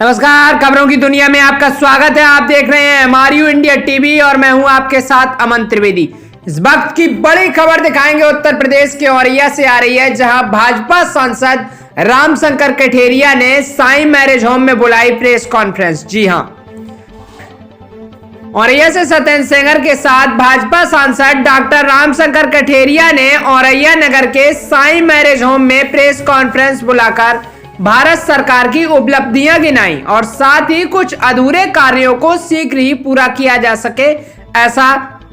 नमस्कार, खबरों की दुनिया में आपका स्वागत है। आप देख रहे हैं एमआरयू इंडिया टीवी और मैं हूं आपके साथ अमन त्रिवेदी। इस वक्त की बड़ी खबर दिखाएंगे उत्तर प्रदेश के औरैया से आ रही है, जहां भाजपा सांसद रामशंकर कठेरिया ने साई मैरिज होम में बुलाई प्रेस कॉन्फ्रेंस। जी हां, औरैया से सत्येंद्र सेंगर के साथ भाजपा सांसद डॉक्टर रामशंकर कठेरिया ने औरैया नगर के साई मैरिज होम में प्रेस कॉन्फ्रेंस बुलाकर भारत सरकार की उपलब्धियां गिनाई और साथ ही कुछ अधूरे कार्यों को शीघ्र ही पूरा किया जा सके, ऐसा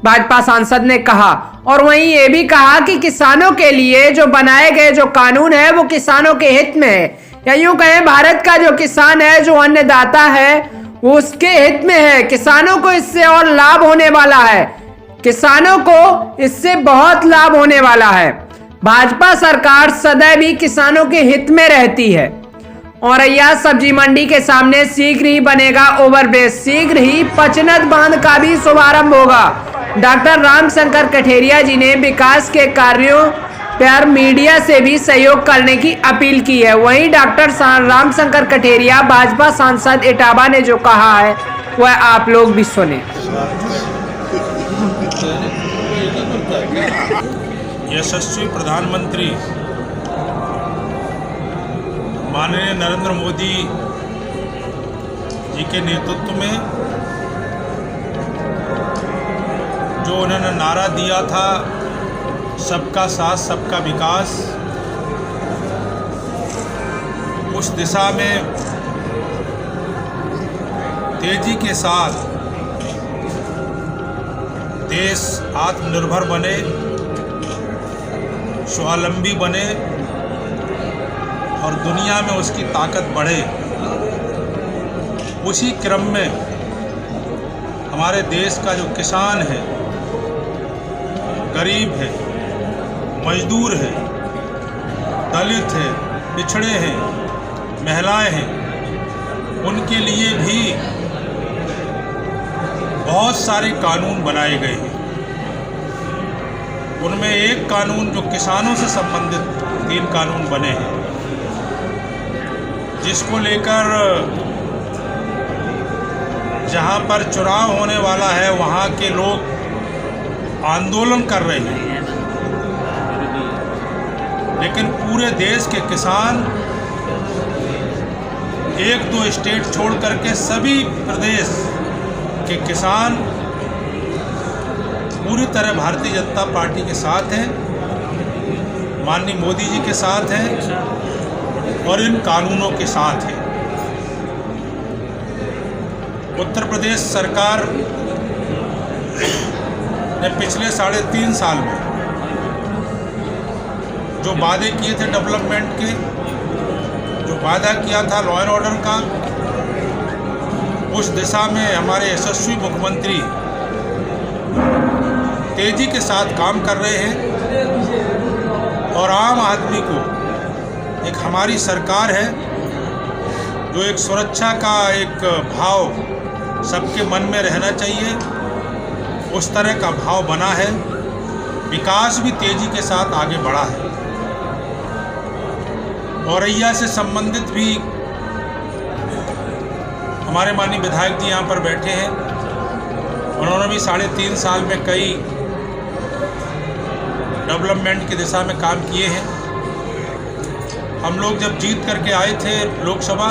भाजपा सांसद ने कहा। और वहीं ये भी कहा कि किसानों के लिए जो बनाए गए जो कानून है वो किसानों के हित में है, या यूं कहें भारत का जो किसान है, जो अन्नदाता है, वो उसके हित में है। किसानों को इससे और लाभ होने वाला है, किसानों को इससे बहुत लाभ होने वाला है। भाजपा सरकार सदैव ही किसानों के हित में रहती है। औरैया सब्जी मंडी के सामने शीघ्र ही बनेगा ओवरब्रिज, शीघ्र ही पचनद बांध का भी शुभारंभ होगा। डॉक्टर रामशंकर कठेरिया जी ने विकास के कार्यों पर मीडिया से भी सहयोग करने की अपील की है। वहीं डॉक्टर रामशंकर कठेरिया भाजपा सांसद इटावा ने जो कहा है वह आप लोग भी सुने। यशस्वी प्रधानमंत्री माननीय नरेंद्र मोदी जी के नेतृत्व में जो उन्होंने नारा दिया था, सबका साथ सबका विकास, उस दिशा में तेजी के साथ देश आत्मनिर्भर बने, स्वावलंबी बने और दुनिया में उसकी ताकत बढ़े। उसी क्रम में हमारे देश का जो किसान है, गरीब है, मजदूर है, दलित है, पिछड़े हैं, महिलाएं हैं, उनके लिए भी बहुत सारे कानून बनाए गए हैं। उनमें एक कानून जो किसानों से संबंधित 3 कानून बने हैं, जिसको लेकर जहां पर चुनाव होने वाला है वहां के लोग आंदोलन कर रहे हैं, लेकिन पूरे देश के किसान 1-2 स्टेट छोड़ करके सभी प्रदेश के किसान पूरी तरह भारतीय जनता पार्टी के साथ हैं, माननीय मोदी जी के साथ हैं और इन कानूनों के साथ हैं। उत्तर प्रदेश सरकार ने पिछले 3.5 साल में जो वादे किए थे डेवलपमेंट के, जो वादा किया था लॉ एंड ऑर्डर का, उस दिशा में हमारे यशस्वी मुख्यमंत्री तेजी के साथ काम कर रहे हैं और आम आदमी को एक हमारी सरकार है जो एक सुरक्षा का एक भाव सबके मन में रहना चाहिए, उस तरह का भाव बना है। विकास भी तेजी के साथ आगे बढ़ा है। औरैया से संबंधित भी हमारे माननीय विधायक जी यहाँ पर बैठे हैं, उन्होंने भी 3.5 साल में कई डेवलपमेंट की दिशा में काम किए हैं। हम लोग जब जीत करके आए थे लोकसभा,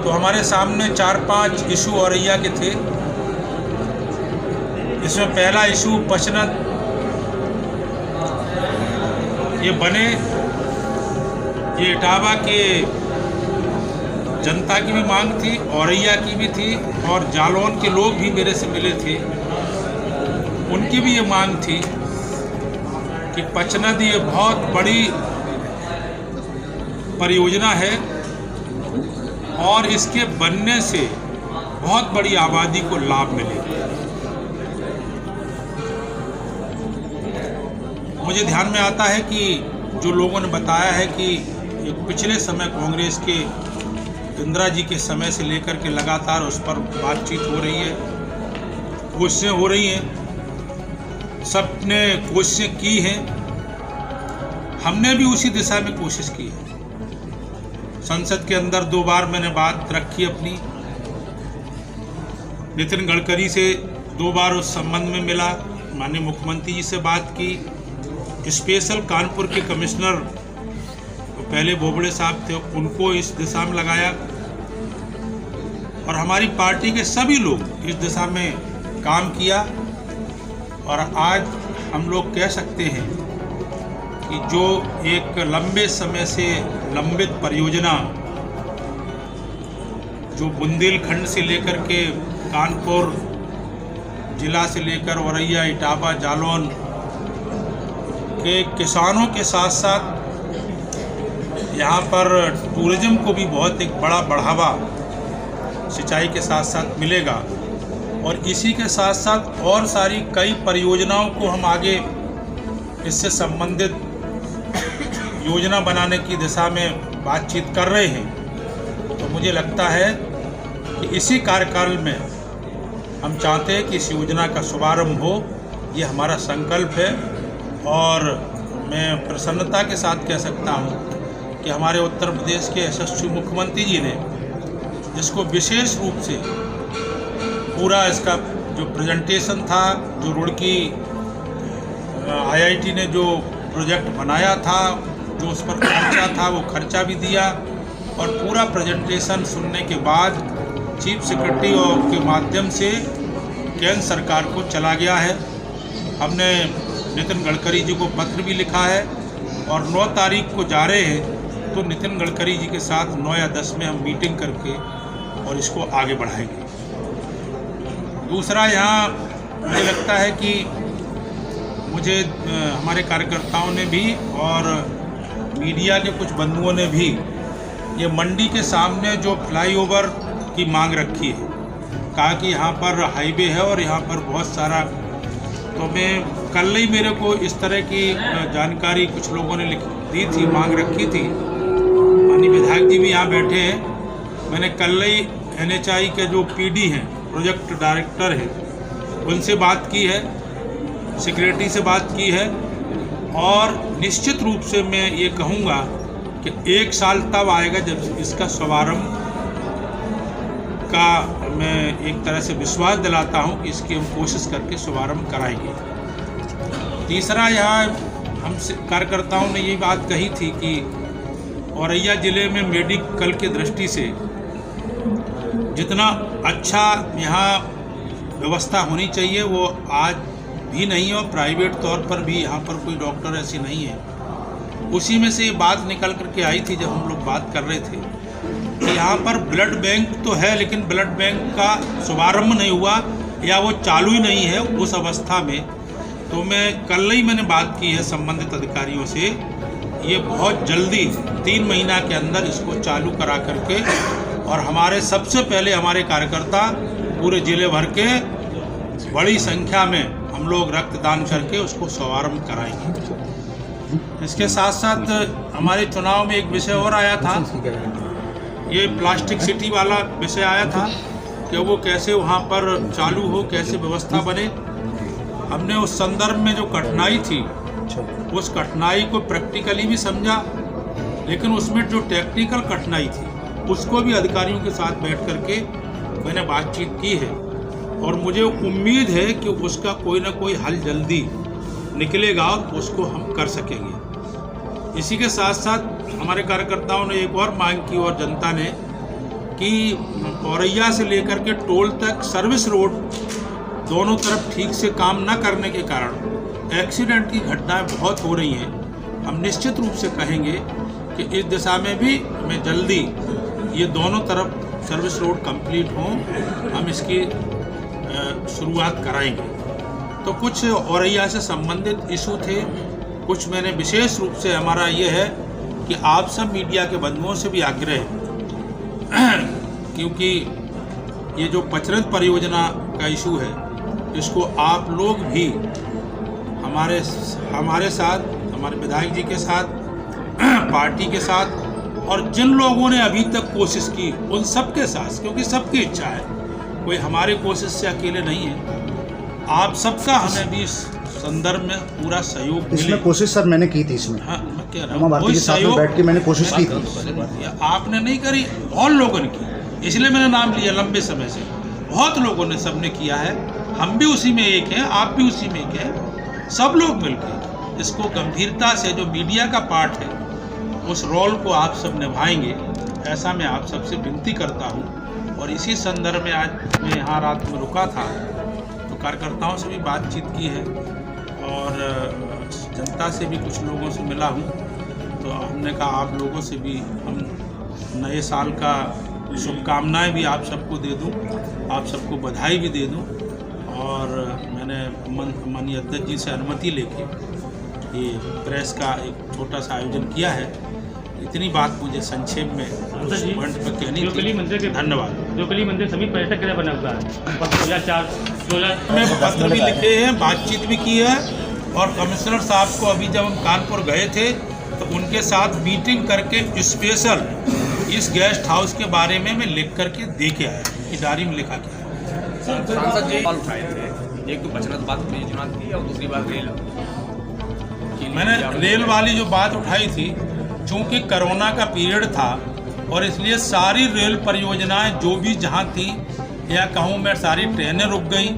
तो हमारे सामने 4-5 इशू औरैया के थे। इसमें पहला इशू पचनद ये बने, ये इटावा के जनता की भी मांग थी, औरैया की भी थी और जालौन के लोग भी मेरे से मिले थे, उनकी भी ये मांग थी कि पचनद ये बहुत बड़ी परियोजना है और इसके बनने से बहुत बड़ी आबादी को लाभ मिलेगा। मुझे ध्यान में आता है कि जो लोगों ने बताया है कि पिछले समय कांग्रेस के इंदिरा जी के समय से लेकर के लगातार उस पर बातचीत हो रही है, कोशिशें हो रही हैं, सबने कोशिशें की हैं, हमने भी उसी दिशा में कोशिश की है। संसद के अंदर 2 बार मैंने बात रखी अपनी, नितिन गडकरी से 2 बार उस संबंध में मिला, माननीय मुख्यमंत्री जी से बात की। स्पेशल कानपुर के कमिश्नर पहले बोबड़े साहब थे, उनको इस दिशा में लगाया और हमारी पार्टी के सभी लोग इस दिशा में काम किया। और आज हम लोग कह सकते हैं कि जो एक लंबे समय से लंबित परियोजना, जो बुंदेलखंड से लेकर के कानपुर जिला से लेकर औरैया, इटावा, जालौन के किसानों के साथ साथ यहाँ पर टूरिज्म को भी बहुत एक बड़ा बढ़ावा सिंचाई के साथ साथ मिलेगा। और इसी के साथ साथ और सारी कई परियोजनाओं को हम आगे इससे संबंधित योजना बनाने की दिशा में बातचीत कर रहे हैं। तो मुझे लगता है कि इसी कार्यकाल में हम चाहते हैं कि इस योजना का शुभारंभ हो, ये हमारा संकल्प है। और मैं प्रसन्नता के साथ कह सकता हूँ कि हमारे उत्तर प्रदेश के यशस्वी मुख्यमंत्री जी ने, जिसको विशेष रूप से पूरा इसका जो प्रेजेंटेशन था, जो रुड़की IIT ने जो प्रोजेक्ट बनाया था, जो उस पर खर्चा था, वो खर्चा भी दिया। और पूरा प्रेजेंटेशन सुनने के बाद चीफ सेक्रेटरी के माध्यम से केंद्र सरकार को चला गया है। हमने नितिन गडकरी जी को पत्र भी लिखा है और 9 तारीख को जा रहे हैं, तो नितिन गडकरी जी के साथ 9 या 10 में हम मीटिंग करके और इसको आगे बढ़ाएंगे। दूसरा, यहाँ मुझे लगता है कि मुझे हमारे कार्यकर्ताओं ने भी और मीडिया के कुछ बंधुओं ने भी ये मंडी के सामने जो फ्लाईओवर की मांग रखी है, कहा कि यहाँ पर हाईवे है और यहाँ पर बहुत सारा, तो मैं कल ही मेरे को इस तरह की जानकारी कुछ लोगों ने दी थी, मांग रखी थी। माननीय विधायक जी भी यहाँ बैठे हैं। मैंने कल ही NHI के जो PD हैं, प्रोजेक्ट डायरेक्टर हैं, उनसे बात की है, सेक्रेटरी से बात की है। और निश्चित रूप से मैं ये कहूँगा कि 1 साल तब आएगा जब इसका शुभारंभ का मैं एक तरह से विश्वास दिलाता हूँ कि इसकी हम कोशिश करके शुभारंभ कराएंगे। तीसरा, यहाँ हम कार्यकर्ताओं ने ये बात कही थी कि औरैया ज़िले में मेडिकल की दृष्टि से जितना अच्छा यहाँ व्यवस्था होनी चाहिए वो आज भी नहीं है, और प्राइवेट तौर पर भी यहाँ पर कोई डॉक्टर ऐसी नहीं है। उसी में से ये बात निकल करके आई थी जब हम लोग बात कर रहे थे कि यहाँ पर ब्लड बैंक तो है, लेकिन ब्लड बैंक का शुभारंभ नहीं हुआ या वो चालू ही नहीं है उस अवस्था में। तो मैं कल ही मैंने बात की है संबंधित अधिकारियों से, ये बहुत जल्दी 3 महीना के अंदर इसको चालू करा करके, और हमारे सबसे पहले हमारे कार्यकर्ता पूरे ज़िले भर के बड़ी संख्या में हम लोग रक्तदान करके उसको शुभारंभ कराएंगे। इसके साथ साथ हमारे चुनाव में एक विषय और आया था, ये प्लास्टिक सिटी वाला विषय आया था कि वो कैसे वहाँ पर चालू हो, कैसे व्यवस्था बने। हमने उस संदर्भ में जो कठिनाई थी, उस कठिनाई को प्रैक्टिकली भी समझा, लेकिन उसमें जो टेक्निकल कठिनाई थी उसको भी अधिकारियों के साथ बैठ करके मैंने बातचीत की है। और मुझे उम्मीद है कि उसका कोई ना कोई हल जल्दी निकलेगा और उसको हम कर सकेंगे। इसी के साथ साथ हमारे कार्यकर्ताओं ने एक और मांग की, और जनता ने, कि औरैया से लेकर के टोल तक सर्विस रोड दोनों तरफ ठीक से काम न करने के कारण एक्सीडेंट की घटनाएं बहुत हो रही हैं। हम निश्चित रूप से कहेंगे कि इस दिशा में भी मैं जल्दी ये दोनों तरफ सर्विस रोड कंप्लीट हों, हम इसकी शुरुआत कराएंगे। तो कुछ औरैया से संबंधित इशू थे, कुछ मैंने विशेष रूप से, हमारा ये है कि आप सब मीडिया के बंधुओं से भी आग्रह क्योंकि ये जो पचरथ परियोजना का इशू है, इसको आप लोग भी हमारे साथ, हमारे विधायक जी के साथ, पार्टी के साथ, और जिन लोगों ने अभी तक कोशिश की उन सबके साथ, क्योंकि सबकी इच्छा है, कोई हमारी कोशिश से अकेले नहीं है, आप सबका हमें भी संदर्भ में पूरा सहयोग इसमें मिले। कोशिश सर मैंने की थी इसमें, हाँ, मैं कह रहा उमा हूँ भारती कोई के साथ में सहयोग बैठ के मैंने कोशिश की थी। आपने नहीं करी, बहुत लोगों ने की, इसलिए मैंने नाम लिया लंबे समय से। बहुत लोगों ने, सबने किया है, हम भी उसी में एक हैं, आप भी उसी में एक हैं। सब लोग मिलकर इसको गंभीरता से, जो मीडिया का पार्ट है, उस रोल को आप सब निभाएंगे, ऐसा मैं आप सबसे विनती करता हूँ। और इसी संदर्भ में आज मैं यहाँ रात में रुका था, तो कार्यकर्ताओं से भी बातचीत की है और जनता से भी कुछ लोगों से मिला हूँ। तो हमने कहा आप लोगों से भी हम नए साल का शुभकामनाएं भी आप सबको दे दूं, आप सबको बधाई भी दे दूं। और मैंने माननीय अध्यक्ष जी से अनुमति लेके ये प्रेस का एक छोटा सा आयोजन किया है। इतनी बात मुझे संक्षेप में उस पॉइंट पर कहनी थी। धन्यवाद। जो कली मंदिर समिति परिषद के लिए बना हुआ है 2004-16 में पत्र भी लिखे हैं, बातचीत भी की है। और कमिश्नर साहब को अभी जब हम कानपुर गए थे तो उनके साथ मीटिंग करके स्पेशल इस गेस्ट हाउस के बारे में मैं लिख करके दे के आया, कि डायरी में लिखा गया। सांसद जी सवाल उठाए थे, एक तो बचत बात योजना की और दूसरी बात रेल। मैंने रेल वाली जो बात उठाई थी, चूंकि कोरोना का पीरियड था और इसलिए सारी रेल परियोजनाएं जो भी जहां थी, या कहूँ मैं सारी ट्रेनें रुक गई,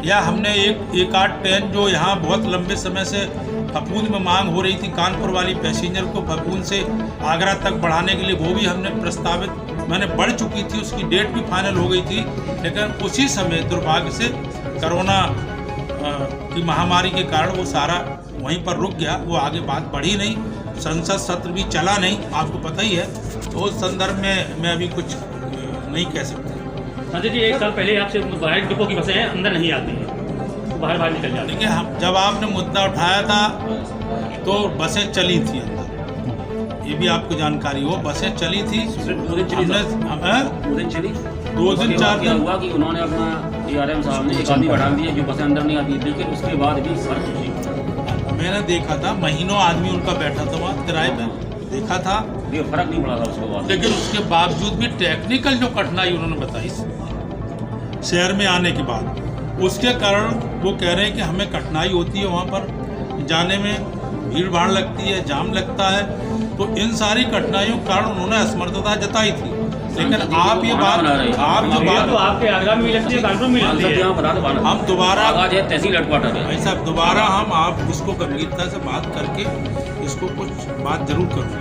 या हमने एक आध ट्रेन जो यहाँ बहुत लंबे समय से फफूंद में मांग हो रही थी, कानपुर वाली पैसेंजर को फफूंद से आगरा तक बढ़ाने के लिए, वो भी हमने प्रस्तावित, मैंने बढ़ चुकी थी, उसकी डेट भी फाइनल हो गई थी। लेकिन उसी समय दुर्भाग्य से कोरोना की महामारी के कारण वो सारा वहीं पर रुक गया, वो आगे बात बढ़ी नहीं, संसद सत्र भी चला नहीं, आपको पता ही है। तो उस संदर्भ में मैं अभी कुछ नहीं कह सकता। संजय जी, एक साल पहले आपसे बाहर डिपो की बसें अंदर नहीं आती हैं, तो बाहर निकल जाती हैं। देखिए, हम जब आपने मुद्दा उठाया था तो बसें चली थी अंदर, ये भी आपको जानकारी हो, बसें चली थी। दो दिन 4 दिन हुआ कि उन्होंने अपना DRM साहब ने एक आदमी बढ़ा दिया जो बसें अंदर नहीं आती, लेकिन उसके बाद भी फर्क नहीं। मैंने देखा था, महीनों आदमी उनका बैठा था वहाँ किराए पे, देखा था, ये फर्क नहीं पड़ा था उसके बाद। लेकिन उसके बावजूद भी टेक्निकल जो कठिनाई उन्होंने बताई शहर में आने के बाद, उसके कारण वो कह रहे हैं कि हमें कठिनाई होती है, वहाँ पर जाने में भीड़ भाड़ लगती है, जाम लगता है। तो इन सारी कठिनाइयों के कारण उन्होंने असमर्थता जताई थी। लेकिन आप ये बात, आप जो बात तो आपके आगरा में भी लगती है, कानपुर में लगती है। हम दोबारा तहसील हेडक्वार्टर है भाई साहब, दोबारा हम आप इसको गंभीरता से बात करके इसको कुछ बात जरूर करूँगा।